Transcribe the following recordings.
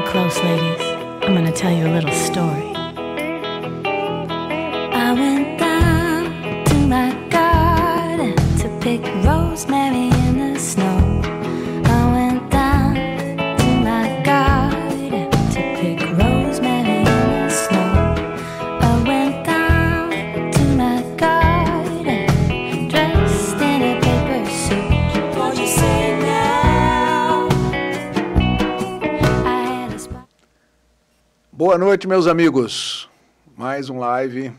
close, ladies. I'm gonna tell you a little story. I went down to my garden to pick rosemary in the snow. I went down to my garden to pick rosemary in the snow. I went down to my garden dressed in a paper suit. Won't you say now? I had a spot. Boa noite, meus amigos. Mais um live.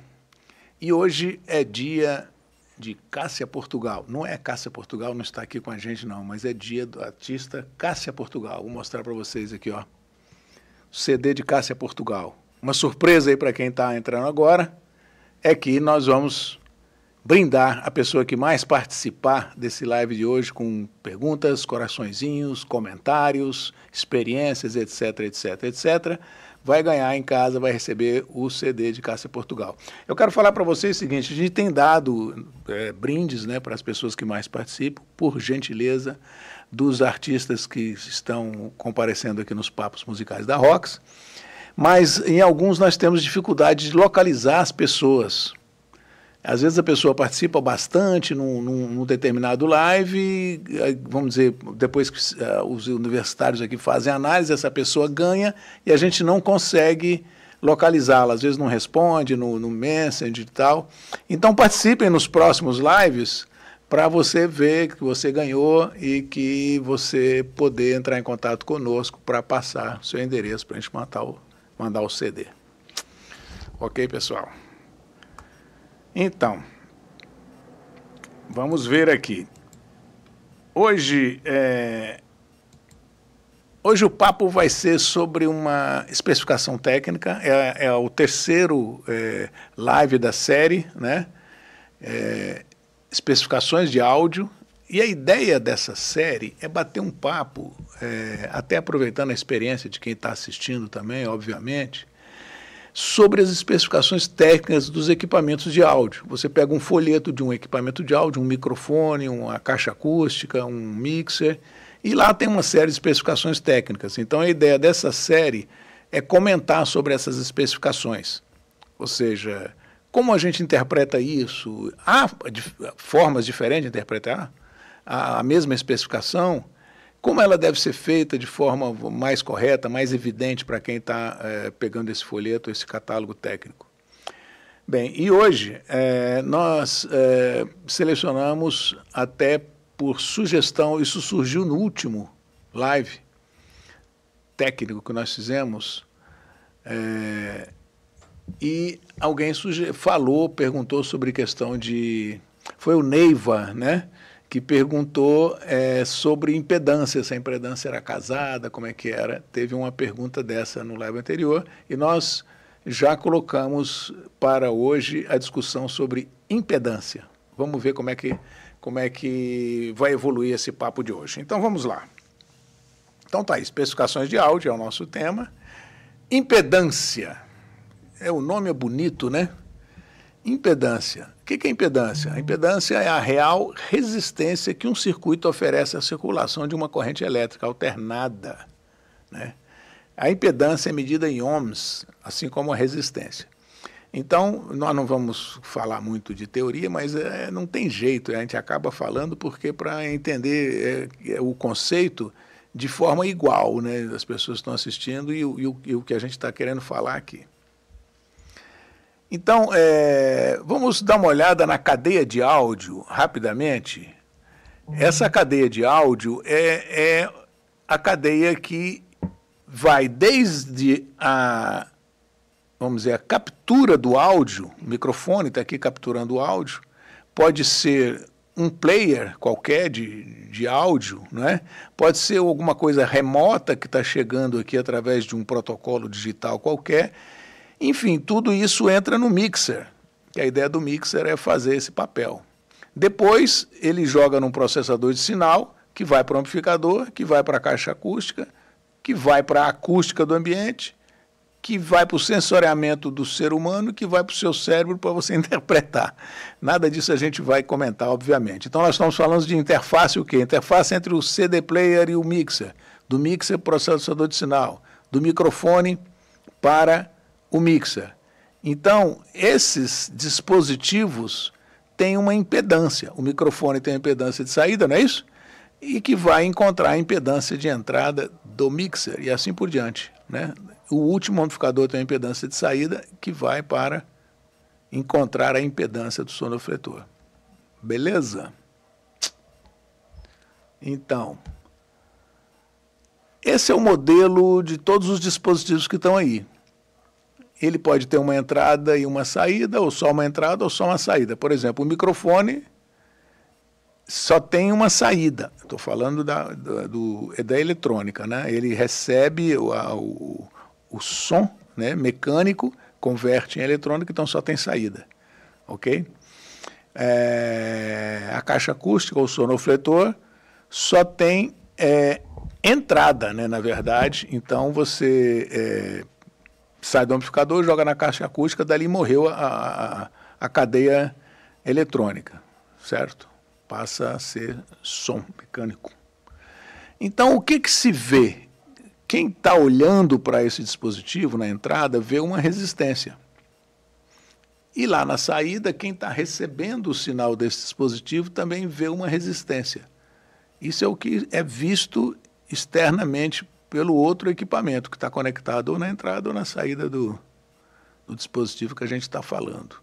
E hoje é dia de Cássia Portugal. Não é Cássia Portugal, não está aqui com a gente não, mas é dia do artista Cássia Portugal. Vou mostrar para vocês aqui, ó. O CD de Cássia Portugal. Uma surpresa aí para quem está entrando agora é que nós vamos brindar a pessoa que mais participar desse live de hoje com perguntas, coraçõezinhos, comentários, experiências, etc, etc, etc. Vai ganhar em casa, vai receber o CD de Cássia Portugal. Eu quero falar para vocês o seguinte, a gente tem dado brindes, né, para as pessoas que mais participam, por gentileza dos artistas que estão comparecendo aqui nos papos musicais da Rocks, mas em alguns nós temos dificuldade de localizar as pessoas. Às vezes a pessoa participa bastante num determinado live, vamos dizer, depois que os universitários aqui fazem análise, essa pessoa ganha e a gente não consegue localizá-la. Às vezes não responde no Messenger e tal. Então participem nos próximos lives para você ver que você ganhou e que você poder entrar em contato conosco para passar seu endereço para a gente mandar o CD. Ok, pessoal? Então, vamos ver aqui. Hoje o papo vai ser sobre uma especificação técnica, é o terceiro live da série, né? Especificações de áudio, e a ideia dessa série é bater um papo, até aproveitando a experiência de quem está assistindo também, obviamente, sobre as especificações técnicas dos equipamentos de áudio. Você pega um folheto de um equipamento de áudio, um microfone, uma caixa acústica, um mixer, e lá tem uma série de especificações técnicas. Então a ideia dessa série é comentar sobre essas especificações. Ou seja, como a gente interpreta isso? Há formas diferentes de interpretar a mesma especificação? Como ela deve ser feita de forma mais correta, mais evidente para quem está pegando esse folheto, esse catálogo técnico? Bem, e hoje nós selecionamos até por sugestão, isso surgiu no último live técnico que nós fizemos, e alguém perguntou sobre questão de... Foi o Neiva, né? Que perguntou sobre impedância, se a impedância era casada, como é que era. Teve uma pergunta dessa no live anterior, e nós já colocamos para hoje a discussão sobre impedância. Vamos ver como é que vai evoluir esse papo de hoje. Então vamos lá. Então tá aí, especificações de áudio é o nosso tema. Impedância. O nome é bonito, né? Impedância. O que é impedância? A impedância é a real resistência que um circuito oferece à circulação de uma corrente elétrica alternada, né? A impedância é medida em ohms, assim como a resistência. Então, nós não vamos falar muito de teoria, mas não tem jeito, a gente acaba falando porque para entender o conceito de forma igual, né? As pessoas estão assistindo e o que a gente está querendo falar aqui. Então, vamos dar uma olhada na cadeia de áudio, rapidamente. Essa cadeia de áudio é a cadeia que vai desde vamos dizer, a captura do áudio, o microfone está aqui capturando o áudio, pode ser um player qualquer de áudio, né? Pode ser alguma coisa remota que está chegando aqui através de um protocolo digital qualquer. Enfim, tudo isso entra no mixer, que a ideia do mixer é fazer esse papel. Depois, ele joga num processador de sinal, que vai para o amplificador, que vai para a caixa acústica, que vai para a acústica do ambiente, que vai para o sensoriamento do ser humano, que vai para o seu cérebro para você interpretar. Nada disso a gente vai comentar, obviamente. Então, nós estamos falando de interface o quê? Interface entre o CD player e o mixer. Do mixer, processador de sinal. do microfone para o mixer. Então, esses dispositivos têm uma impedância. O microfone tem a impedância de saída, não é isso? E que vai encontrar a impedância de entrada do mixer e assim por diante, né? O último amplificador tem a impedância de saída que vai para encontrar a impedância do sonofletor. Beleza? Então, esse é o modelo de todos os dispositivos que estão aí. Ele pode ter uma entrada e uma saída, ou só uma entrada ou só uma saída. Por exemplo, o microfone só tem uma saída. Estou falando da eletrônica, né? Ele recebe o som, né, mecânico, converte em eletrônica, então só tem saída. Ok? A caixa acústica, ou sonofletor, só tem entrada, né, na verdade. Então você sai do amplificador, joga na caixa acústica, dali morreu a cadeia eletrônica, certo? Passa a ser som mecânico. Então, o que se vê? Quem está olhando para esse dispositivo na entrada vê uma resistência. E lá na saída, quem está recebendo o sinal desse dispositivo também vê uma resistência. Isso é o que é visto externamente pelo outro equipamento que está conectado ou na entrada ou na saída do dispositivo que a gente está falando.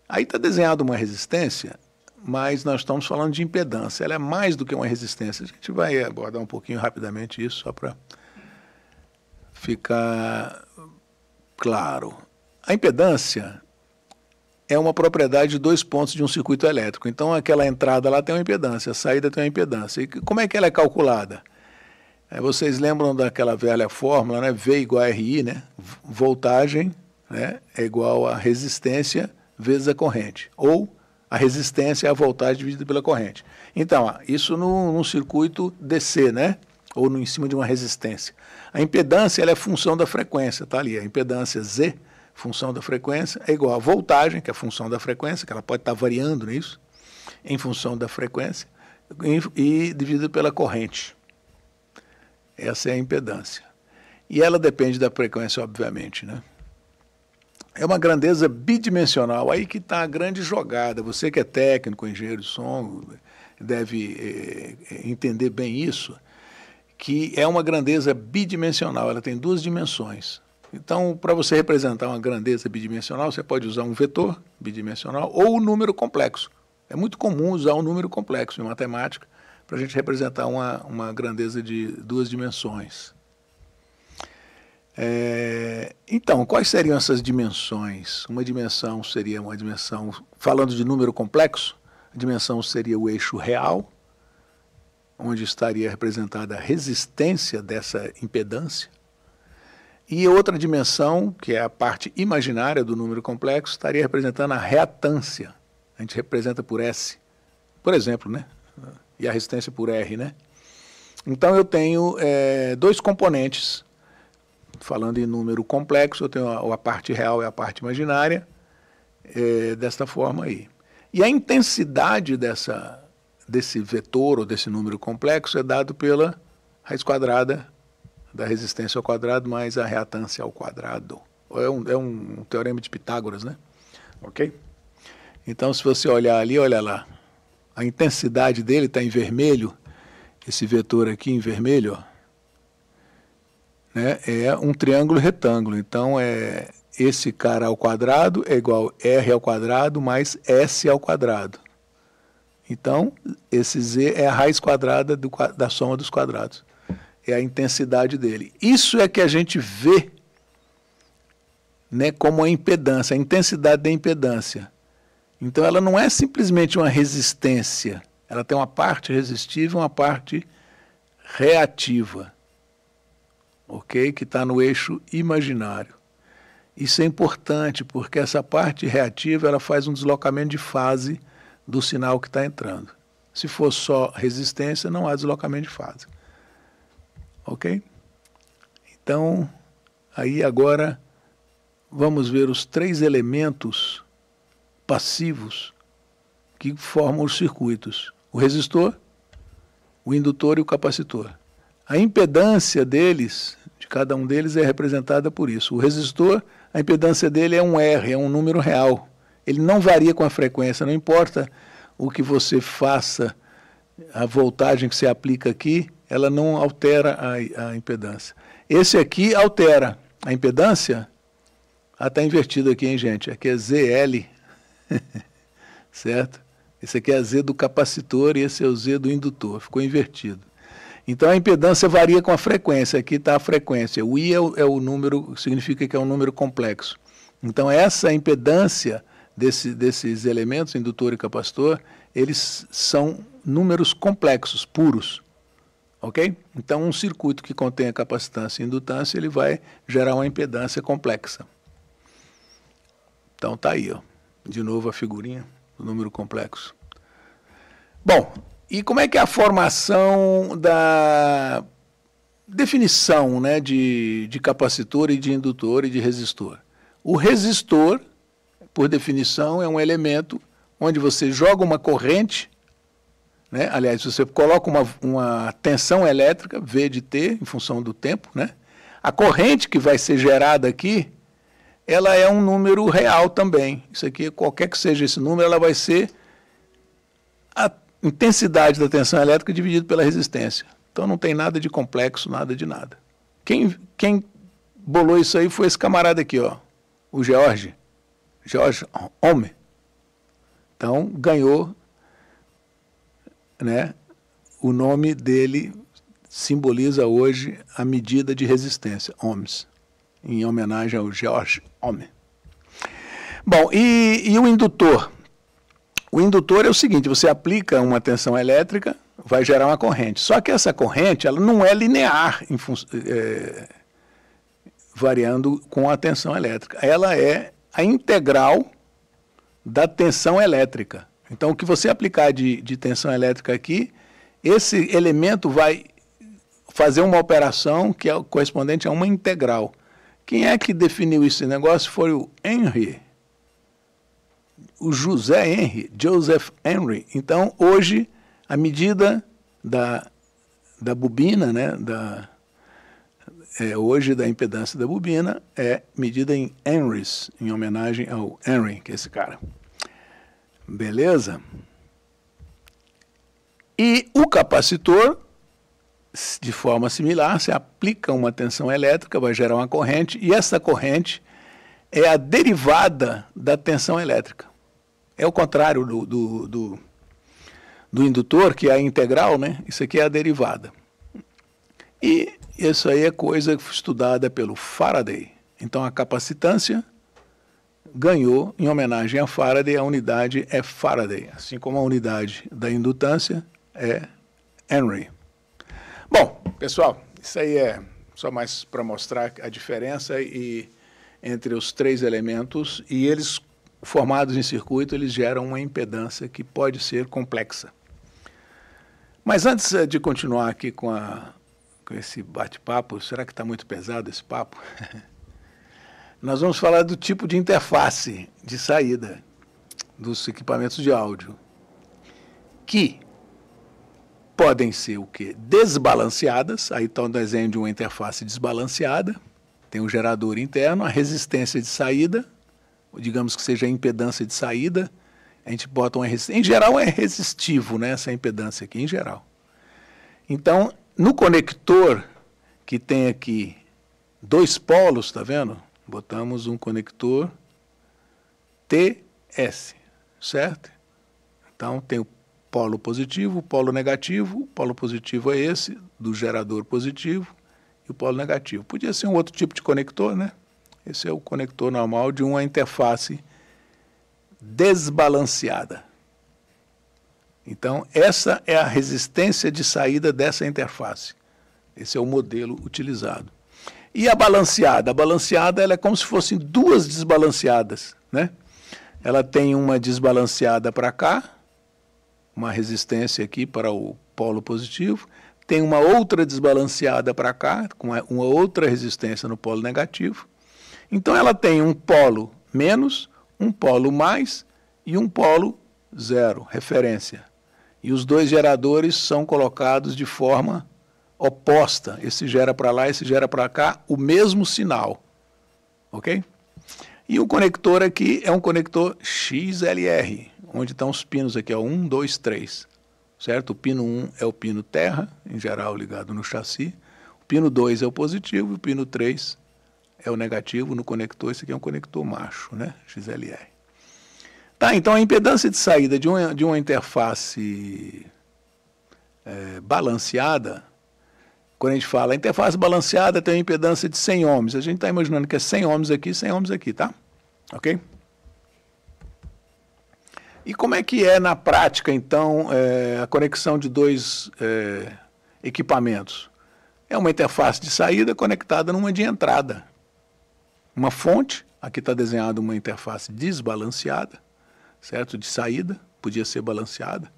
Aí está desenhada uma resistência, mas nós estamos falando de impedância. Ela é mais do que uma resistência. A gente vai abordar um pouquinho rapidamente isso, só para ficar claro. A impedância é uma propriedade de 2 pontos de um circuito elétrico. Então, aquela entrada lá tem uma impedância, a saída tem uma impedância. E como é que ela é calculada? Vocês lembram daquela velha fórmula, né? V igual a RI, né? Voltagem, né, é igual a resistência vezes a corrente. Ou a resistência é a voltagem dividida pela corrente. Então, isso num circuito DC, né? Ou em cima de uma resistência. A impedância ela é função da frequência, tá ali. A impedância Z, função da frequência, é igual a voltagem, que é a função da frequência, que ela pode estar variando nisso, em função da frequência, e dividida pela corrente. Essa é a impedância. E ela depende da frequência, obviamente, né? É uma grandeza bidimensional, aí que está a grande jogada. Você que é técnico, engenheiro de som, deve entender bem isso, que é uma grandeza bidimensional, ela tem 2 dimensões. Então, para você representar uma grandeza bidimensional, você pode usar um vetor bidimensional ou um número complexo. É muito comum usar um número complexo em matemática para a gente representar uma grandeza de 2 dimensões. Então, quais seriam essas dimensões? Uma dimensão seria uma dimensão, falando de número complexo, a dimensão seria o eixo real, onde estaria representada a resistência dessa impedância. E outra dimensão, que é a parte imaginária do número complexo, estaria representando a reatância. A gente representa por S, por exemplo, né? E a resistência por R, né? Então eu tenho 2 componentes. Falando em número complexo, eu tenho a parte real e a parte imaginária, desta forma aí. E a intensidade desse vetor ou desse número complexo é dado pela raiz quadrada da resistência ao quadrado mais a reatância ao quadrado. É um teorema de Pitágoras, né? Ok? Então, se você olhar ali, olha lá. A intensidade dele está em vermelho, esse vetor aqui em vermelho, ó, né, é um triângulo retângulo. Então, esse cara ao quadrado é igual a R ao quadrado mais S ao quadrado. Então, esse Z é a raiz quadrada da soma dos quadrados. É a intensidade dele. Isso é que a gente vê, né, como a impedância, a intensidade da impedância. Então, ela não é simplesmente uma resistência. Ela tem uma parte resistiva e uma parte reativa, ok? Que está no eixo imaginário. Isso é importante, porque essa parte reativa ela faz um deslocamento de fase do sinal que está entrando. Se for só resistência, não há deslocamento de fase. Ok? Então, aí agora vamos ver os 3 elementos passivos que formam os circuitos. O resistor, o indutor e o capacitor. A impedância deles, de cada um deles é representada por isso. O resistor, a impedância dele é um R, é um número real. Ele não varia com a frequência, não importa o que você faça, a voltagem que você aplica aqui, ela não altera a impedância. Esse aqui altera a impedância. Está invertido aqui, hein, gente? Aqui é ZL, certo? Esse aqui é a Z do capacitor e esse é o Z do indutor, ficou invertido. Então a impedância varia com a frequência, aqui está a frequência. O I é o número, significa que é um número complexo. Então essa impedância desses elementos, indutor e capacitor, eles são números complexos, puros. Ok? Então um circuito que contém a capacitância e indutância, ele vai gerar uma impedância complexa. Então tá aí, ó. De novo a figurinha do número complexo. Bom, e como é que é a formação da definição, né, de capacitor e de indutor e de resistor? O resistor, por definição, é um elemento onde você joga uma corrente, né? Aliás, você coloca uma tensão elétrica, V de T, em função do tempo, né? A corrente que vai ser gerada aqui, ela é um número real também. Isso aqui, qualquer que seja esse número, ela vai ser a intensidade da tensão elétrica dividida pela resistência. Então não tem nada de complexo, nada de nada. Quem bolou isso aí foi esse camarada aqui, ó, o George Ohm. Então ganhou, né, o nome dele simboliza hoje a medida de resistência, ohms, em homenagem ao George Ohm. Bom, e o indutor? O indutor é o seguinte, você aplica uma tensão elétrica, vai gerar uma corrente. Só que essa corrente, ela não é linear, variando com a tensão elétrica. Ela é a integral da tensão elétrica. Então, o que você aplicar de tensão elétrica aqui, esse elemento vai fazer uma operação que é correspondente a uma integral. Quem é que definiu esse negócio foi o Henry. O Joseph Henry. Então, hoje, a medida da bobina, né, hoje da impedância da bobina, é medida em henrys, em homenagem ao Henry, que é esse cara. Beleza? E o capacitor, de forma similar, se aplica uma tensão elétrica, vai gerar uma corrente, e essa corrente é a derivada da tensão elétrica. É o contrário do indutor, que é a integral, né? Isso aqui é a derivada. E isso aí é coisa estudada pelo Faraday. Então a capacitância ganhou, em homenagem a Faraday, a unidade é Faraday, assim como a unidade da indutância é Henry. Bom, pessoal, isso aí é só mais para mostrar a diferença entre os três elementos, e eles, formados em circuito, eles geram uma impedância que pode ser complexa. Mas antes de continuar aqui com esse bate-papo, será que está muito pesado esse papo? Nós vamos falar do tipo de interface de saída dos equipamentos de áudio, que podem ser o quê? Desbalanceadas. Aí está um desenho de uma interface desbalanceada, tem um gerador interno, a resistência de saída, digamos que seja a impedância de saída, a gente bota uma resistência, em geral é resistivo, né, essa impedância aqui, em geral. Então, no conector, que tem aqui dois polos, está vendo? Botamos um conector TS, certo? Então, tem o polo positivo, o polo negativo. O polo positivo é esse, do gerador positivo, e o polo negativo. Podia ser um outro tipo de conector, né? Esse é o conector normal de uma interface desbalanceada. Então, essa é a resistência de saída dessa interface. Esse é o modelo utilizado. E a balanceada? A balanceada ela é como se fossem duas desbalanceadas, né? Ela tem uma desbalanceada para cá, uma resistência aqui para o polo positivo, tem uma outra desbalanceada para cá, com uma outra resistência no polo negativo. Então ela tem um polo menos, um polo mais e um polo zero, referência. E os dois geradores são colocados de forma oposta. Esse gera para lá, esse gera para cá, o mesmo sinal. Ok? E o conector aqui é um conector XLR, onde estão os pinos aqui, ó, 1, 2, 3. Certo? O pino 1 é o pino terra, em geral ligado no chassi. O pino 2 é o positivo e o pino 3 é o negativo no conector. Esse aqui é um conector macho, né? XLR. Tá, então a impedância de saída de uma interface balanceada, quando a gente fala a interface balanceada tem uma impedância de 100 ohms. A gente está imaginando que é 100 ohms aqui, 100 ohms aqui, tá? Ok? E como é que é na prática, então, a conexão de dois equipamentos? É uma interface de saída conectada numa de entrada. Uma fonte, aqui está desenhada uma interface desbalanceada, certo? De saída, podia ser balanceada,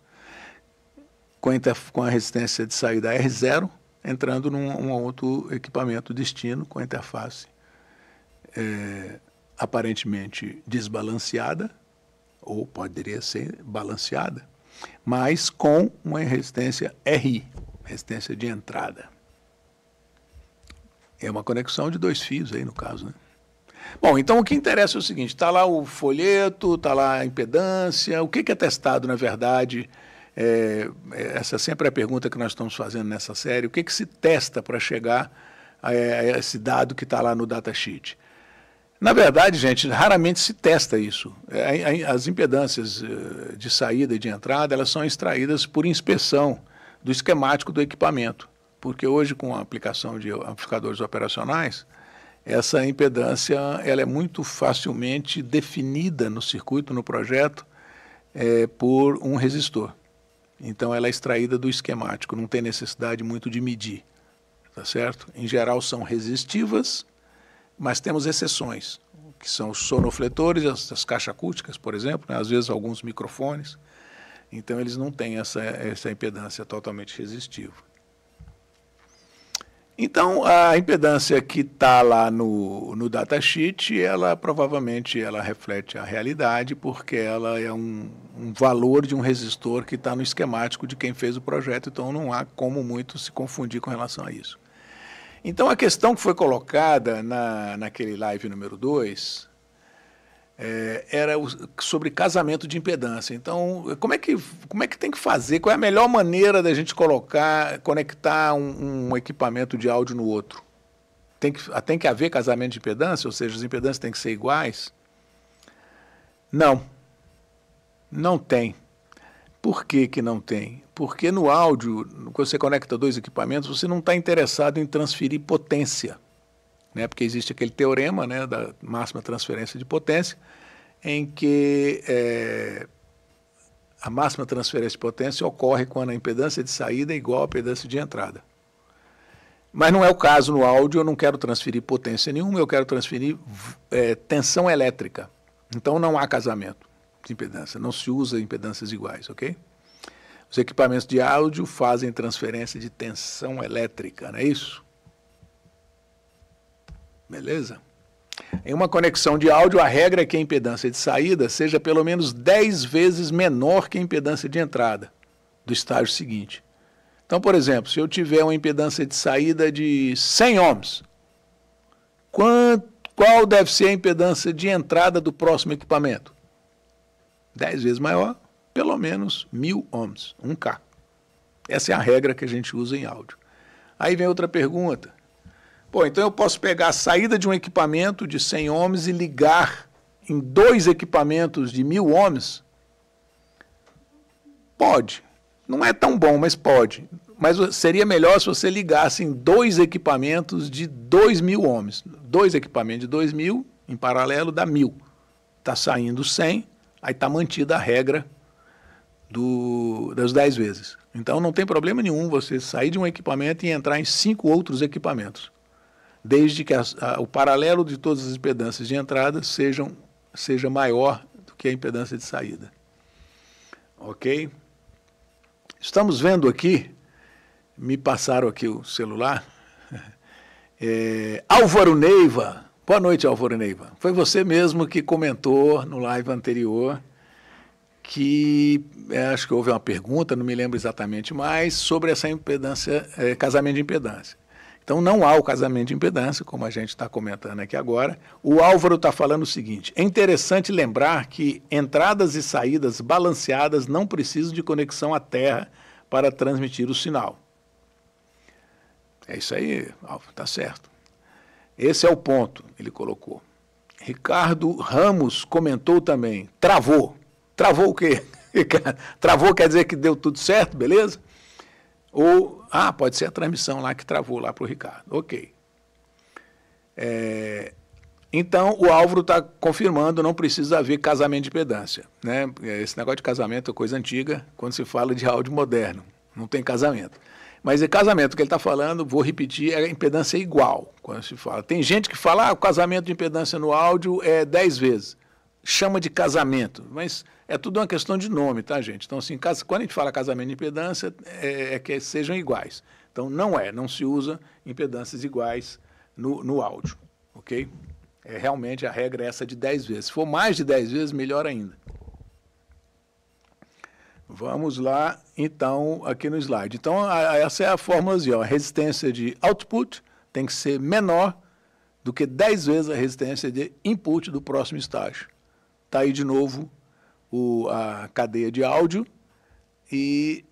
com a resistência de saída R0, entrando num outro equipamento destino com a interface aparentemente desbalanceada, ou poderia ser balanceada, mas com uma resistência RI, resistência de entrada. É uma conexão de dois fios aí, no caso, né? Bom, então o que interessa é o seguinte, está lá o folheto, está lá a impedância, o que é testado, na verdade? Essa sempre é a pergunta que nós estamos fazendo nessa série, o que se testa para chegar a esse dado que está lá no datasheet? Na verdade, gente, raramente se testa isso. As impedâncias de saída e de entrada, elas são extraídas por inspeção do esquemático do equipamento, porque hoje, com a aplicação de amplificadores operacionais, essa impedância ela é muito facilmente definida no circuito, no projeto, por um resistor. Então, ela é extraída do esquemático, não tem necessidade muito de medir, tá certo? Em geral, são resistivas, mas temos exceções, que são os sonofletores, as caixas acústicas, por exemplo, né? Às vezes alguns microfones. Então, eles não têm essa impedância totalmente resistiva. Então, a impedância que está lá no datasheet, ela provavelmente reflete a realidade, porque ela é um valor de um resistor que está no esquemático de quem fez o projeto, então não há como muito se confundir com relação a isso. Então, a questão que foi colocada naquele live número 2 era sobre casamento de impedância. Então, como é que tem que fazer? Qual é a melhor maneira da gente conectar um equipamento de áudio no outro? Tem que haver casamento de impedância? Ou seja, as impedâncias têm que ser iguais? Não. Não tem. Por que não tem? Porque no áudio, quando você conecta dois equipamentos, você não está interessado em transferir potência, né? Porque existe aquele teorema, né, da máxima transferência de potência, em que a máxima transferência de potência ocorre quando a impedância de saída é igual à impedância de entrada. Mas não é o caso no áudio, eu não quero transferir potência nenhuma, eu quero transferir tensão elétrica. Então não há casamento de impedância, não se usa impedâncias iguais, ok? Os equipamentos de áudio fazem transferência de tensão elétrica, não é isso? Beleza? Em uma conexão de áudio, a regra é que a impedância de saída seja pelo menos 10 vezes menor que a impedância de entrada do estágio seguinte. Então, por exemplo, se eu tiver uma impedância de saída de 100 ohms, qual deve ser a impedância de entrada do próximo equipamento? 10 vezes maior, pelo menos 1000 ohms, 1K. Essa é a regra que a gente usa em áudio. Aí vem outra pergunta. Pô, então eu posso pegar a saída de um equipamento de 100 ohms e ligar em dois equipamentos de 1000 ohms? Pode. Não é tão bom, mas pode. Mas seria melhor se você ligasse em dois equipamentos de 2000 ohms. Dois equipamentos de 2000, em paralelo, dá 1000. Está saindo 100, aí está mantida a regra das 10 vezes. Então não tem problema nenhum você sair de um equipamento e entrar em 5 outros equipamentos, desde que o paralelo de todas as impedâncias de entrada seja maior do que a impedância de saída. Ok? Estamos vendo aqui, me passaram aqui o celular, Álvaro Neiva. Boa noite, Álvaro Neiva. Foi você mesmo que comentou no live anterior que acho que houve uma pergunta, não me lembro exatamente mais, sobre essa impedância, casamento de impedância. Então, não há o casamento de impedância, como a gente está comentando aqui agora. O Álvaro está falando o seguinte: é interessante lembrar que entradas e saídas balanceadas não precisam de conexão à terra para transmitir o sinal. É isso aí, Álvaro, está certo. Esse é o ponto, ele colocou. Ricardo Ramos comentou também, travou. Travou o quê? Travou quer dizer que deu tudo certo, beleza? Ou, pode ser a transmissão lá que travou lá para o Ricardo. Ok. Então, o Álvaro está confirmando, não precisa haver casamento de impedância. Né? Esse negócio de casamento é coisa antiga, quando se fala de áudio moderno. Não tem casamento. Mas é casamento que ele está falando, vou repetir, a impedância é igual quando se fala. Tem gente que fala, o casamento de impedância no áudio é 10 vezes. Chama de casamento, mas é tudo uma questão de nome, tá, gente? Então, assim, quando a gente fala casamento de impedância, é que sejam iguais. Então, não se usa impedâncias iguais no áudio, ok? Realmente a regra é essa de 10 vezes. Se for mais de 10 vezes, melhor ainda. Vamos lá, então, aqui no slide. Então, essa é a fórmulazinha. A resistência de output tem que ser menor do que 10 vezes a resistência de input do próximo estágio. Está aí de novo a cadeia de áudio e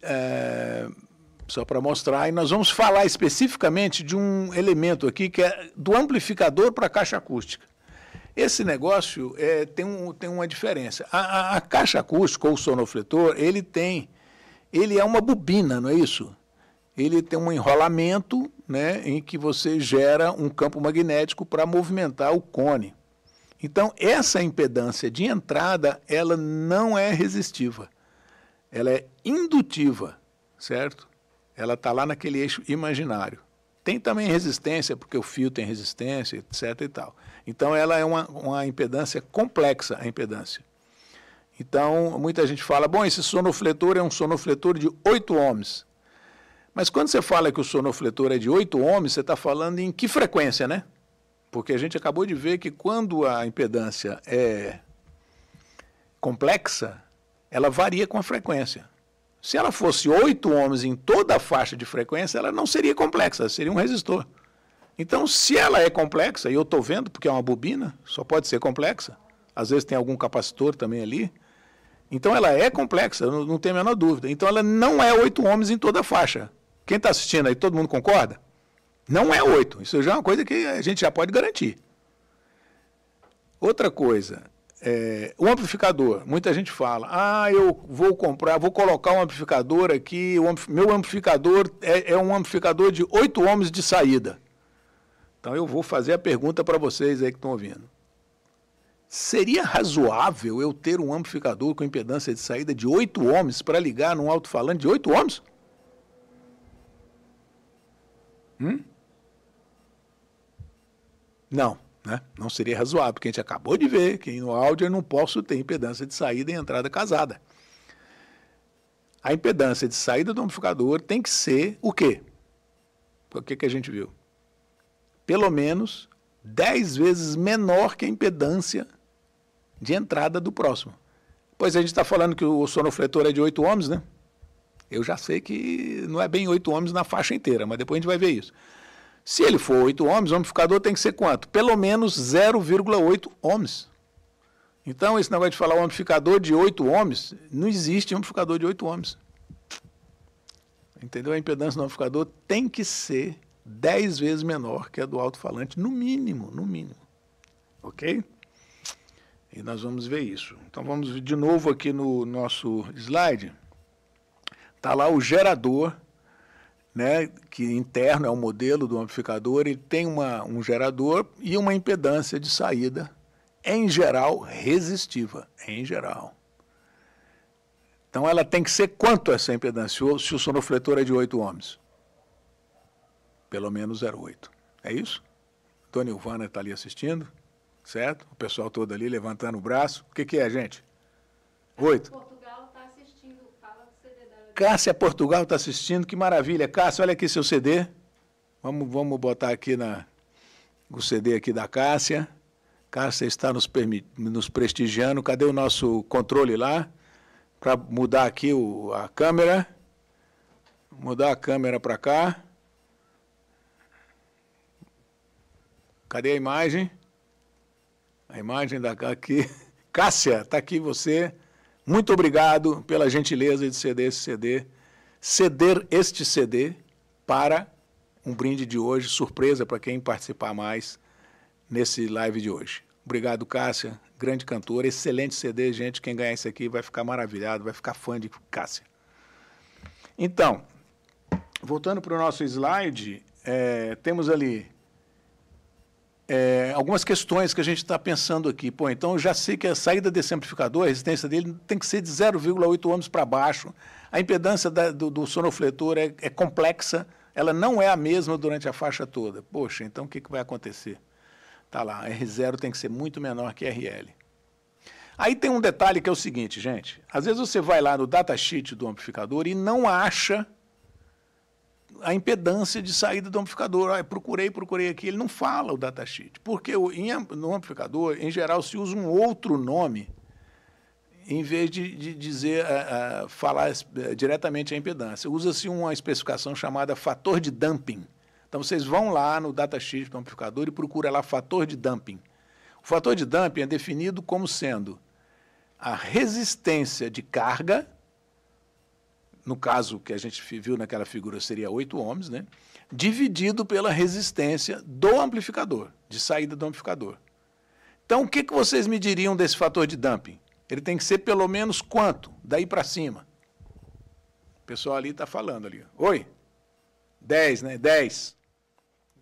só para mostrar, e nós vamos falar especificamente de um elemento aqui que é do amplificador para a caixa acústica. Esse negócio tem uma diferença. A caixa acústica ou o sonofletor, ele é uma bobina, não é isso? Ele tem um enrolamento, né, em que você gera um campo magnético para movimentar o cone. Então, essa impedância de entrada, ela não é resistiva. Ela é indutiva, certo? Ela está lá naquele eixo imaginário. Tem também resistência, porque o fio tem resistência, etc. e tal. Então, ela é uma impedância complexa, a impedância. Então, muita gente fala, bom, esse sonofletor é um sonofletor de 8 ohms. Mas quando você fala que o sonofletor é de 8 ohms, você está falando em que frequência, né? Porque a gente acabou de ver que quando a impedância é complexa, ela varia com a frequência. Se ela fosse 8 ohms em toda a faixa de frequência, ela não seria complexa, seria um resistor. Então, se ela é complexa, e eu estou vendo porque é uma bobina, só pode ser complexa, às vezes tem algum capacitor também ali, então ela é complexa, não tem a menor dúvida. Então, ela não é 8 ohms em toda a faixa. Quem está assistindo aí, todo mundo concorda? Não é 8, isso já é uma coisa que a gente já pode garantir. Outra coisa, o amplificador, muita gente fala, eu vou colocar um amplificador aqui, meu amplificador é um amplificador de 8 ohms de saída. Então eu vou fazer a pergunta para vocês aí que estão ouvindo. Seria razoável eu ter um amplificador com impedância de saída de 8 ohms para ligar num alto-falante de 8 ohms? Não. Né? Não seria razoável, porque a gente acabou de ver que no áudio eu não posso ter impedância de saída e entrada casada. A impedância de saída do amplificador tem que ser o quê? O que a gente viu? Pelo menos 10 vezes menor que a impedância de entrada do próximo. Pois a gente está falando que o sonofletor é de 8 ohms, né? Eu já sei que não é bem 8 ohms na faixa inteira, mas depois a gente vai ver isso. Se ele for 8 ohms, o amplificador tem que ser quanto? Pelo menos 0,8 ohms. Então, esse negócio de falar um amplificador de 8 ohms, não existe um amplificador de 8 ohms. Entendeu? A impedância do amplificador tem que ser 10 vezes menor que a do alto-falante, no mínimo, no mínimo. Ok? E nós vamos ver isso. Então, vamos de novo aqui no nosso slide. Está lá o gerador, né, que interno é o modelo do amplificador, ele tem um gerador e uma impedância de saída, em geral, resistiva, em geral. Então, ela tem que ser quanto essa impedância, se o sonofletor é de 8 ohms? Pelo menos 0,8. É isso? Dona Ilvana está ali assistindo, certo? O pessoal todo ali levantando o braço. O que é, gente? 8. Portugal está assistindo, fala do CD da... Cássia Portugal está assistindo, que maravilha. Cássia, olha aqui seu CD. Vamos botar aqui o CD aqui da Cássia. Cássia está nos prestigiando. Cadê o nosso controle lá? para mudar aqui a câmera. Mudar a câmera para cá. Cadê a imagem? A imagem aqui. Cássia, está aqui você. Muito obrigado pela gentileza de ceder esse CD. Ceder este CD para um brinde de hoje, surpresa para quem participar mais nesse live de hoje. Obrigado, Cássia, grande cantora, excelente CD, gente. Quem ganhar isso aqui vai ficar maravilhado, vai ficar fã de Cássia. Então, voltando para o nosso slide, temos ali algumas questões que a gente está pensando aqui. Pô, então eu já sei que a saída desse amplificador, a resistência dele tem que ser de 0,8 ohms para baixo. A impedância do sonofletor é complexa, ela não é a mesma durante a faixa toda. Poxa, então o que vai acontecer? Tá lá, R0 tem que ser muito menor que RL. Aí tem um detalhe que é o seguinte, gente. Às vezes você vai lá no datasheet do amplificador e não acha a impedância de saída do amplificador. Procurei aqui, ele não fala o datasheet. Porque no amplificador, em geral, se usa um outro nome em vez de dizer, falar diretamente a impedância. Usa-se uma especificação chamada fator de damping. Então, vocês vão lá no datasheet do amplificador e procuram lá fator de damping. O fator de damping é definido como sendo a resistência de carga, no caso que a gente viu naquela figura seria 8 ohms, né? Dividido pela resistência do amplificador, de saída do amplificador. Então, o que vocês me diriam desse fator de damping? Ele tem que ser pelo menos quanto? Daí para cima. O pessoal ali está falando ali. Oi? 10, né? 10.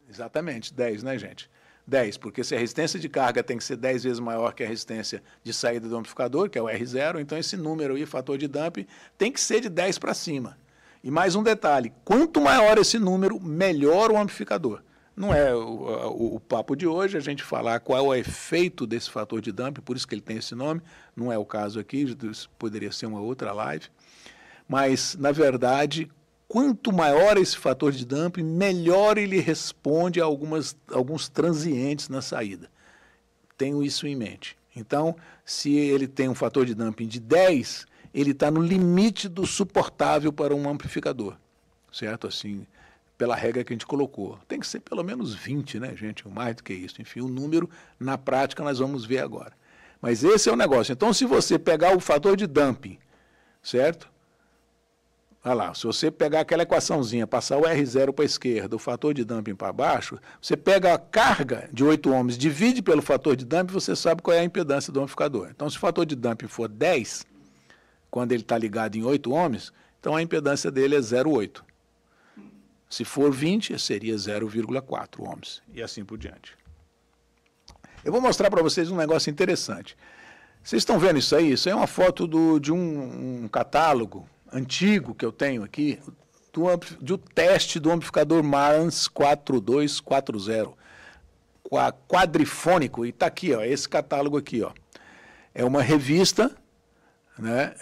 Exatamente, 10, né, gente? 10, porque se a resistência de carga tem que ser 10 vezes maior que a resistência de saída do amplificador, que é o R0, então esse número aí, fator de damping, tem que ser de 10 para cima. E mais um detalhe, quanto maior esse número, melhor o amplificador. Não é o papo de hoje a gente falar qual é o efeito desse fator de damping, por isso que ele tem esse nome, não é o caso aqui, poderia ser uma outra live, mas, na verdade, quanto maior esse fator de damping, melhor ele responde a alguns transientes na saída. Tenho isso em mente. Então, se ele tem um fator de damping de 10, ele está no limite do suportável para um amplificador, certo? Assim, pela regra que a gente colocou. Tem que ser pelo menos 20, né, gente? Mais do que isso. Enfim, o número, na prática, nós vamos ver agora. Mas esse é o negócio. Então, se você pegar o fator de damping, certo? Olha lá, se você pegar aquela equaçãozinha, passar o R0 para a esquerda, o fator de damping para baixo, você pega a carga de 8 ohms, divide pelo fator de damping, você sabe qual é a impedância do amplificador. Então, se o fator de damping for 10, quando ele está ligado em 8 ohms, então a impedância dele é 0,8. Se for 20, seria 0,4 ohms, e assim por diante. Eu vou mostrar para vocês um negócio interessante. Vocês estão vendo isso aí? Isso aí é uma foto de um catálogo antigo que eu tenho aqui, do teste do amplificador Marantz 4240, quadrifônico, e está aqui, ó, esse catálogo aqui. Ó. É uma revista, né,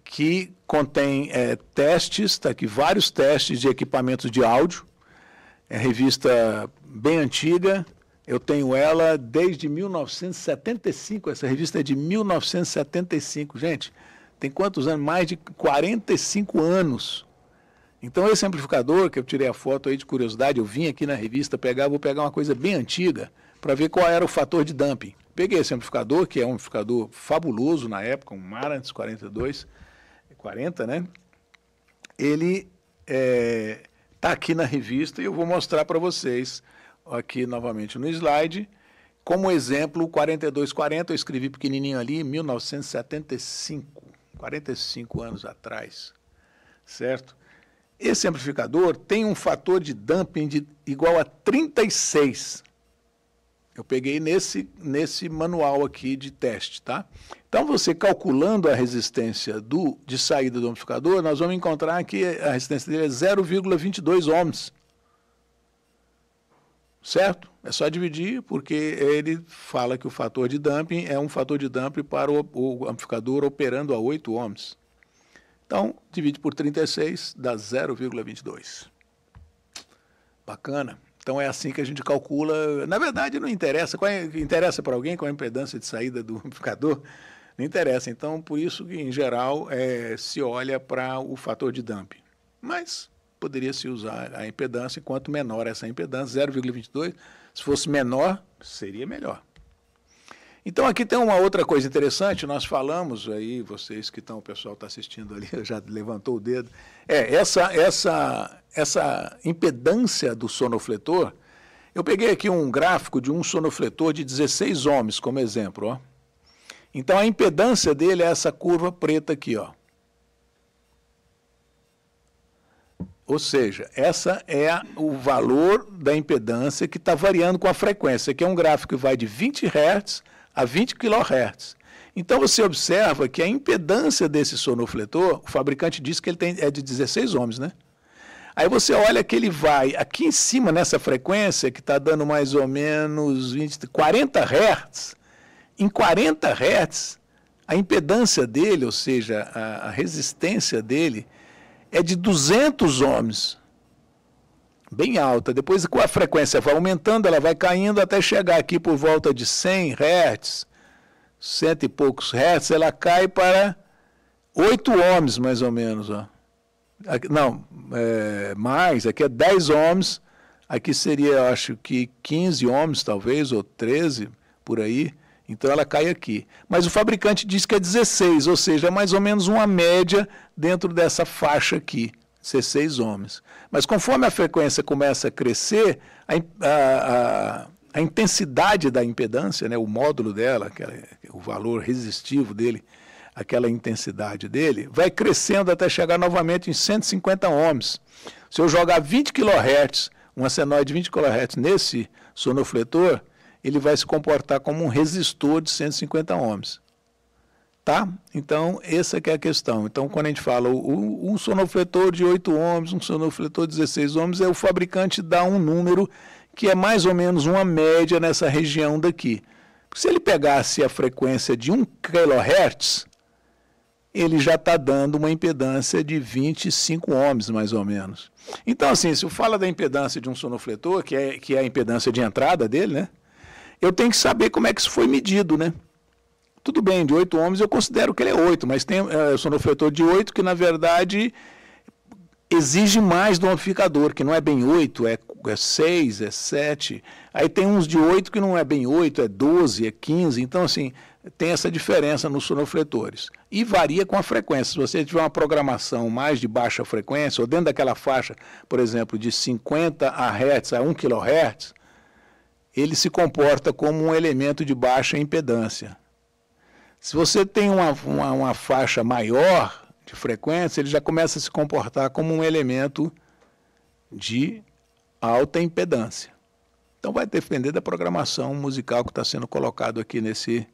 que contém testes, está aqui vários testes de equipamentos de áudio, é revista bem antiga, eu tenho ela desde 1975, essa revista é de 1975, gente. Tem quantos anos? Mais de 45 anos. Então, esse amplificador, que eu tirei a foto aí de curiosidade, eu vim aqui na revista vou pegar uma coisa bem antiga, para ver qual era o fator de damping. Peguei esse amplificador, que é um amplificador fabuloso na época, um Marantz 4240, né? Ele está aqui na revista e eu vou mostrar para vocês, aqui novamente no slide, como exemplo, o 4240, eu escrevi pequenininho ali, 1975. 45 anos atrás, certo? Esse amplificador tem um fator de damping igual a 36. Eu peguei nesse manual aqui de teste, tá? Então, você calculando a resistência de saída do amplificador, nós vamos encontrar que a resistência dele é 0,22 ohms. Certo? É só dividir, porque ele fala que o fator de damping é um fator de damping para o amplificador operando a 8 ohms. Então, divide por 36, dá 0,22. Bacana. Então, é assim que a gente calcula. Na verdade, não interessa. Interessa para alguém qual é a impedância de saída do amplificador? Não interessa. Então, por isso que, em geral, se olha para o fator de damping. Mas poderia se usar a impedância, quanto menor essa impedância, 0,22, se fosse menor, seria melhor. Então, aqui tem uma outra coisa interessante, nós falamos aí, vocês que estão, o pessoal está assistindo ali, já levantou o dedo, essa impedância do sonofletor, eu peguei aqui um gráfico de um sonofletor de 16 ohms, como exemplo, ó. Então, a impedância dele é essa curva preta aqui, ó. Ou seja, essa é o valor da impedância que está variando com a frequência. Aqui é um gráfico que vai de 20 Hz a 20 kHz. Então, você observa que a impedância desse sonofletor, o fabricante diz que ele é de 16 ohms, né? Aí você olha que ele vai aqui em cima, nessa frequência, que está dando mais ou menos 40 Hz. Em 40 Hz, a impedância dele, ou seja, a resistência dele, é de 200 ohms. Bem alta. Depois, com a frequência vai aumentando, ela vai caindo até chegar aqui por volta de 100 Hz, 100 e poucos Hz, ela cai para 8 ohms, mais ou menos, ó. Aqui, não, mais, aqui é 10 ohms, aqui seria, eu acho que 15 ohms talvez, ou 13, por aí, então ela cai aqui. Mas o fabricante diz que é 16, ou seja, é mais ou menos uma média dentro dessa faixa aqui, 16 ohms. Mas conforme a frequência começa a crescer, a intensidade da impedância, né, o módulo dela, o valor resistivo dele, aquela intensidade dele, vai crescendo até chegar novamente em 150 ohms. Se eu jogar 20 kHz, uma senoide de 20 kHz nesse sonofletor, ele vai se comportar como um resistor de 150 ohms. Tá? Então, essa que é a questão. Então, quando a gente fala um sonofletor de 8 ohms, um sonofletor de 16 ohms, o fabricante dá um número que é mais ou menos uma média nessa região daqui. Se ele pegasse a frequência de 1 kHz, ele já está dando uma impedância de 25 ohms, mais ou menos. Então, assim, se eu falo da impedância de um sonofletor, que é a impedância de entrada dele, né? Eu tenho que saber como é que isso foi medido, né? Tudo bem, de 8 ohms eu considero que ele é 8, mas tem sonofletor de 8 que, na verdade, exige mais do amplificador, que não é bem 8, é 6, é 7. Aí tem uns de 8 que não é bem 8, é 12, é 15. Então, assim, tem essa diferença nos sonofletores. E varia com a frequência. Se você tiver uma programação mais de baixa frequência, ou dentro daquela faixa, por exemplo, de 50 Hz a 1 kHz, ele se comporta como um elemento de baixa impedância. Se você tem uma faixa maior de frequência, ele já começa a se comportar como um elemento de alta impedância. Então vai depender da programação musical que está sendo colocado aqui nesse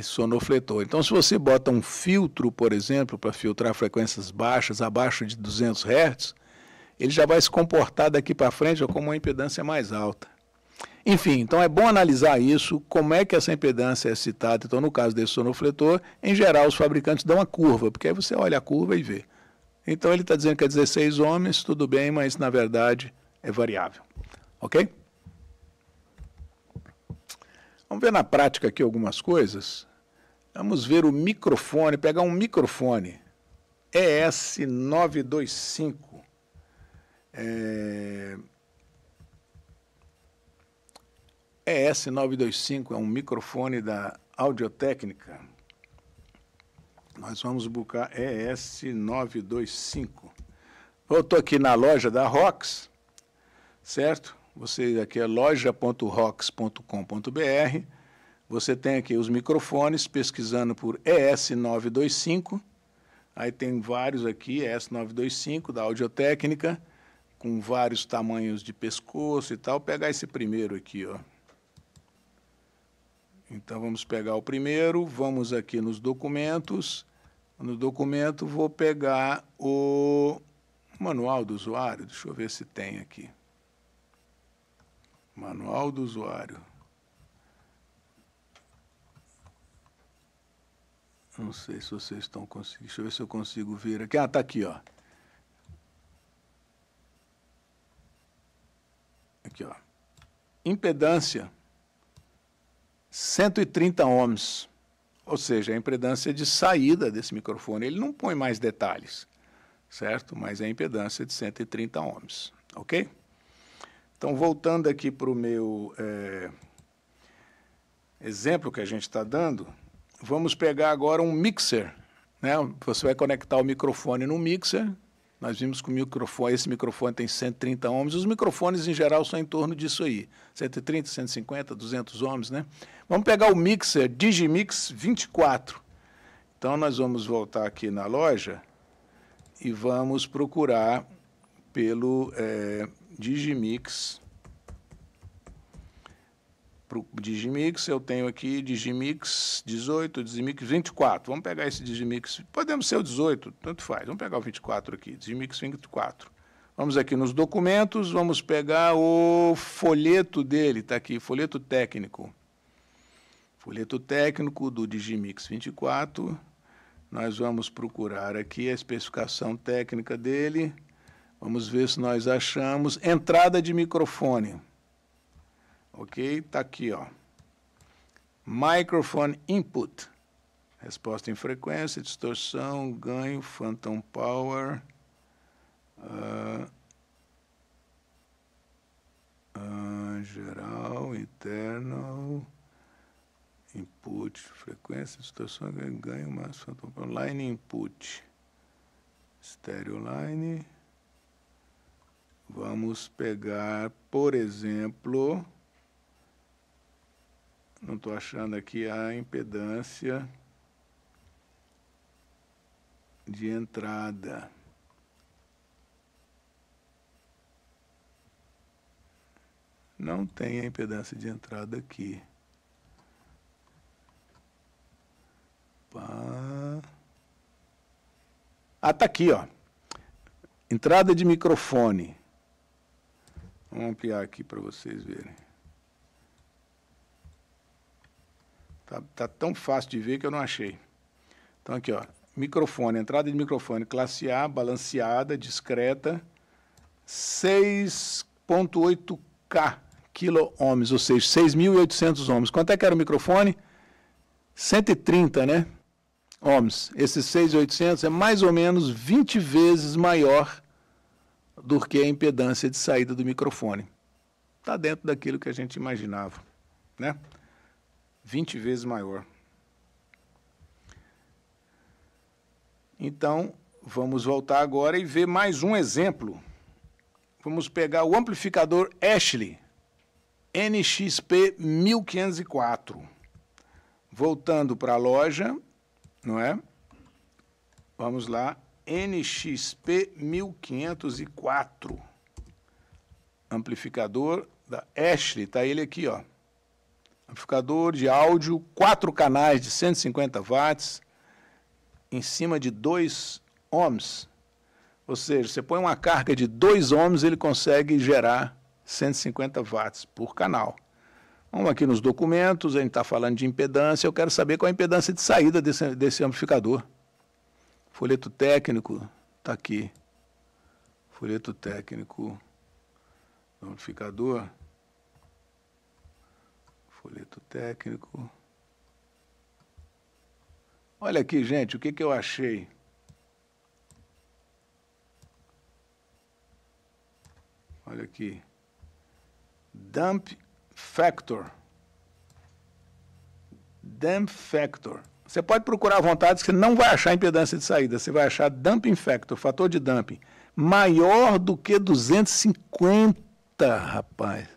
sonofletor. Então, se você bota um filtro, por exemplo, para filtrar frequências baixas, abaixo de 200 Hz, ele já vai se comportar daqui para frente como uma impedância mais alta. Enfim, então é bom analisar isso, como é que essa impedância é citada. Então, no caso desse sonofletor, em geral, os fabricantes dão uma curva, porque aí você olha a curva e vê. Então, ele está dizendo que é 16 ohms, tudo bem, mas, na verdade, é variável. Ok? Vamos ver na prática aqui algumas coisas. Vamos ver o microfone, pegar um microfone ES925. ES925 é um microfone da Audio-Técnica. Nós vamos buscar ES925. Eu estou aqui na loja da ROX, certo? Você aqui é loja.rox.com.br. Você tem aqui os microfones, pesquisando por ES925. Aí tem vários aqui, ES925 da Audio-Técnica, com vários tamanhos de pescoço e tal. Vou pegar esse primeiro aqui, ó. Então, vamos pegar o primeiro, vamos aqui nos documentos. No documento, vou pegar o manual do usuário. Deixa eu ver se tem aqui. Manual do usuário. Não sei se vocês estão conseguindo. Deixa eu ver se eu consigo ver aqui. Ah, está aqui, ó. Aqui, ó. Impedância. 130 ohms. ou seja, a impedância de saída desse microfone. Ele não põe mais detalhes, certo? Mas é a impedância de 130 ohms, ok? Então, voltando aqui para o meu exemplo que a gente está dando, vamos pegar agora um mixer, né? Você vai conectar o microfone no mixer. Nós vimos que esse microfone tem 130 ohms. Os microfones, em geral, são em torno disso aí. 130, 150, 200 ohms, né? Vamos pegar o mixer Digimix 24. Então, nós vamos voltar aqui na loja e vamos procurar pelo Digimix. Pro Digimix, eu tenho aqui Digimix 18, Digimix 24. Vamos pegar esse Digimix, podemos ser o 18, tanto faz. Vamos pegar o 24 aqui, Digimix 24. Vamos aqui nos documentos, vamos pegar o folheto dele, está aqui, folheto técnico. Folheto técnico do Digimix 24. Nós vamos procurar aqui a especificação técnica dele. Vamos ver se nós achamos entrada de microfone. Ok? Está aqui, ó. Microphone input. Resposta em frequência, distorção, ganho, phantom power. Geral, internal. Input, frequência, distorção, ganho, mais phantom power. Line input. Stereo line. Vamos pegar, por exemplo... Não estou achando aqui a impedância de entrada. Não tem a impedância de entrada aqui. Está aqui, ó. Entrada de microfone. Vamos ampliar aqui para vocês verem. Tá tão fácil de ver que eu não achei. Então, aqui, ó, microfone, entrada de microfone, classe A, balanceada, discreta, 6.8K kilo-ohms, ou seja, 6.800 ohms. Quanto é que era o microfone? 130, né? Ohms. Esses 6.800 é mais ou menos 20 vezes maior do que a impedância de saída do microfone. Está dentro daquilo que a gente imaginava, né? 20 vezes maior. Então, vamos voltar agora e ver mais um exemplo. Vamos pegar o amplificador Ashley NXP 1504. Voltando para a loja, não é? Vamos lá, NXP 1504. Amplificador da Ashley, está ele aqui, ó. Amplificador de áudio, 4 canais de 150 watts, em cima de 2 ohms. Ou seja, você põe uma carga de 2 ohms, ele consegue gerar 150 watts por canal. Vamos aqui nos documentos, a gente está falando de impedância, eu quero saber qual é a impedância de saída desse amplificador. Folheto técnico, está aqui. Folheto técnico do amplificador. Folheto técnico. Olha aqui, gente, o que eu achei? Olha aqui. Dump factor. Dump factor. Você pode procurar à vontade, que você não vai achar impedância de saída. Você vai achar dumping factor, fator de dumping, maior do que 250, rapaz.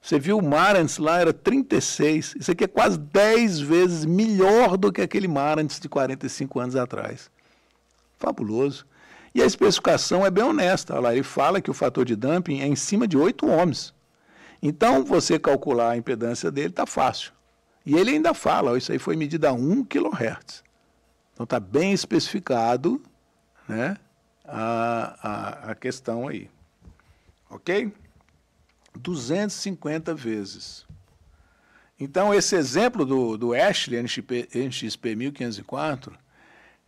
Você viu o Marantz lá, era 36. Isso aqui é quase 10 vezes melhor do que aquele Marantz de 45 anos atrás. Fabuloso. E a especificação é bem honesta. Olha lá, ele fala que o fator de dumping é em cima de 8 ohms. Então, você calcular a impedância dele está fácil. E ele ainda fala, ó, isso aí foi medido a 1 kHz. Então, está bem especificado, né, a questão aí. Ok? 250 vezes. Então, esse exemplo do Ashley NXP 1504,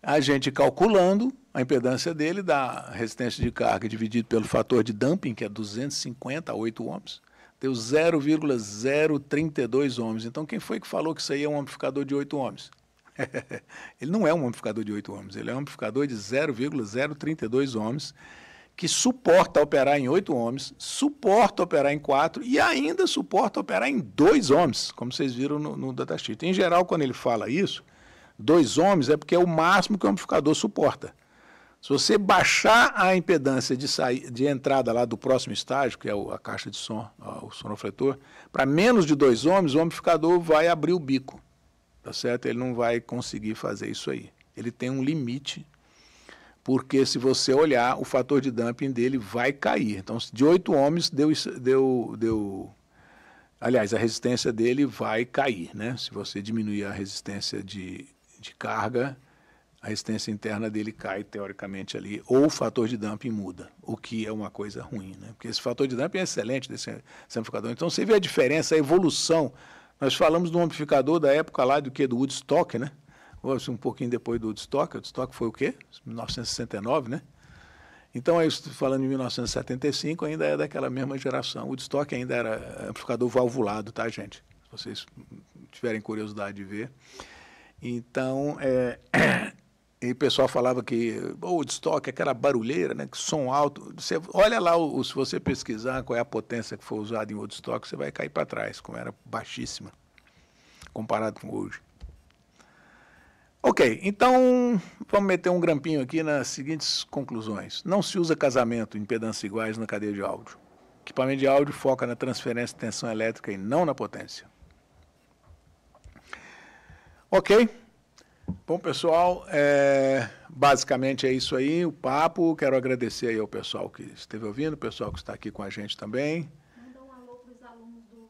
a gente calculando a impedância dele, da resistência de carga dividido pelo fator de dumping, que é 250 a 8 ohms, deu 0,032 ohms. Então, quem foi que falou que isso aí é um amplificador de 8 ohms? Ele não é um amplificador de 8 ohms, ele é um amplificador de 0,032 ohms, que suporta operar em 8 ohms, suporta operar em 4 e ainda suporta operar em 2 ohms, como vocês viram no datasheet. Em geral, quando ele fala isso, 2 ohms é porque é o máximo que o amplificador suporta. Se você baixar a impedância de entrada lá do próximo estágio, que é a caixa de som, o sonofletor, para menos de 2 ohms, o amplificador vai abrir o bico, tá certo? Ele não vai conseguir fazer isso aí. Ele tem um limite, porque se você olhar, o fator de damping dele vai cair. Então, de 8 ohms, aliás, a resistência dele vai cair, né? Se você diminuir a resistência de carga, a resistência interna dele cai, teoricamente, ali, ou o fator de damping muda, o que é uma coisa ruim, né? Porque esse fator de damping é excelente desse amplificador. Então, você vê a diferença, a evolução. Nós falamos de um amplificador da época lá do Woodstock, né? Um pouquinho depois do Woodstock. O Woodstock foi o quê? 1969, né? Então, eu estou falando em 1975, ainda é daquela mesma geração. O Woodstock ainda era amplificador valvulado, tá, gente? Se vocês tiverem curiosidade de ver. Então, e o pessoal falava que o Woodstock, aquela barulheira, né, que som alto. Você olha lá, se você pesquisar qual é a potência que foi usada em Woodstock, você vai cair para trás, como era baixíssima, comparado com hoje. Ok, então vamos meter um grampinho aqui nas seguintes conclusões. Não se usa casamento em impedâncias iguais na cadeia de áudio. Equipamento de áudio foca na transferência de tensão elétrica e não na potência. Ok? Bom, pessoal, basicamente é isso aí, o papo. Quero agradecer aí ao pessoal que esteve ouvindo, o pessoal que está aqui com a gente também. Manda um alô para os alunos do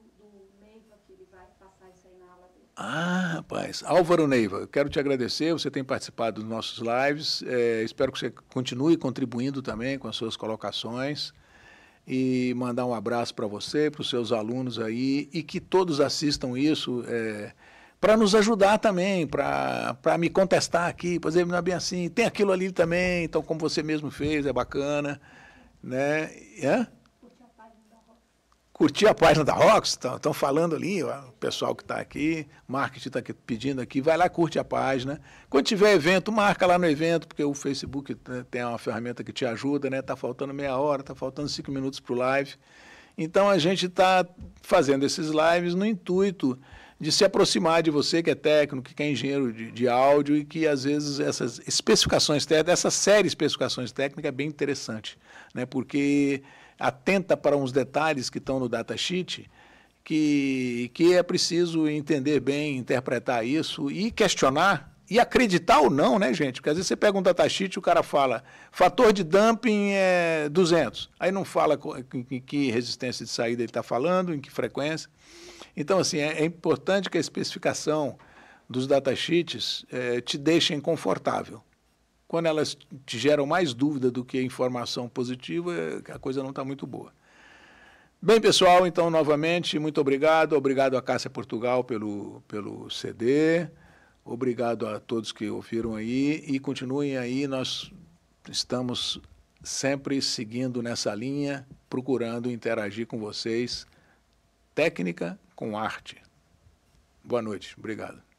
Neiva, que ele vai passar isso aí na aula dele. Ah, rapaz, Álvaro Neiva, eu quero te agradecer, você tem participado dos nossos lives, espero que você continue contribuindo também com as suas colocações e mandar um abraço para você, para os seus alunos aí, e que todos assistam isso, para nos ajudar também, para me contestar aqui, por exemplo, não é bem assim, tem aquilo ali também, então como você mesmo fez, é bacana, né? Curtir a página da Rox, estão falando ali, ó, o pessoal que está aqui, marketing está pedindo aqui, vai lá, curte a página. Quando tiver evento, marca lá no evento, porque o Facebook tem uma ferramenta que te ajuda, né? Está faltando meia hora, está faltando 5 minutos para o live. Então, a gente está fazendo esses lives no intuito de se aproximar de você que é técnico, que é engenheiro de áudio e que, às vezes, essas especificações técnicas, essa série de especificações técnicas é bem interessante, né? Porque atenta para uns detalhes que estão no datasheet que é preciso entender bem, interpretar isso e questionar e acreditar ou não, né, gente? Porque às vezes você pega um datasheet e o cara fala fator de damping é 200, aí não fala em que resistência de saída ele está falando, em que frequência. Então, assim, é importante que a especificação dos datasheets te deixem confortável. Quando elas te geram mais dúvida do que informação positiva, a coisa não está muito boa. Bem, pessoal, então, novamente, muito obrigado. Obrigado a Cássia Portugal pelo CD. Obrigado a todos que ouviram aí. E continuem aí, nós estamos sempre seguindo nessa linha, procurando interagir com vocês. Técnica com arte. Boa noite. Obrigado.